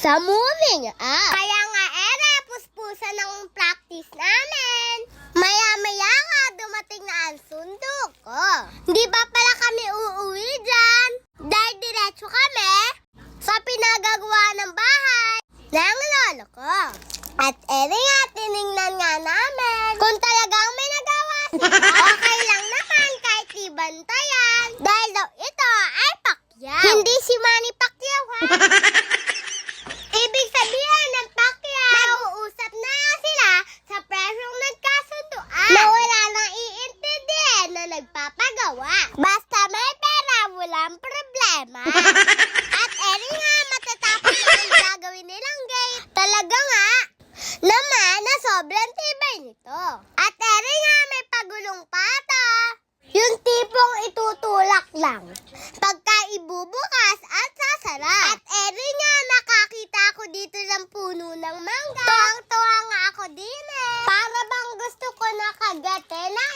sa moving Kaya nga, puspusan ng practice namin. Maya-maya nga, dumating na ang sundo ko. Hindi pa pala kami uuwi dyan. Dahil diretso kami sa pinagagawa ng bahay ng lolo ko. At nga, tinignan nga namin kung talagang may nagawa sila. Okay lang naman kahit di bantayan. Dahil daw ito ay Pacquiao. Hindi si Manny Pacquiao, ha? Ibig sabihin ng Pacquiao, nag-uusap na sila sa presyong nagkasunduan na wala nang iintindihan na nagpapagawa. Basta may pera, walang problema. At nga, matatapos na ang gagawin nilang gate. Talaga nga naman na sobrang tibay nito. At nga, may pagulong pata. Yung tipong itutulak lang pagka ibubukas at sasara. At nga, nakakita ko dito ng puno ng mangga. Tuwang-tuwa nga ako din Para bang gusto ko nakagate na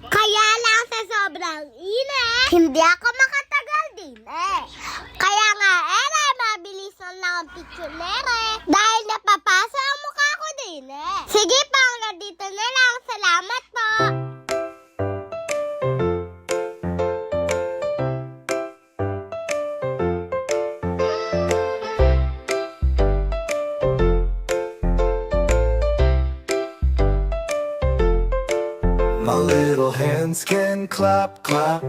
Kaya lang sa sobrang init, hindi ako makatagal din Kaya nga, mabilis lang ang picture dahil napapasa ang mukha ko din Sige pa, dito na lang. Salamat po. My little hands can clap, clap.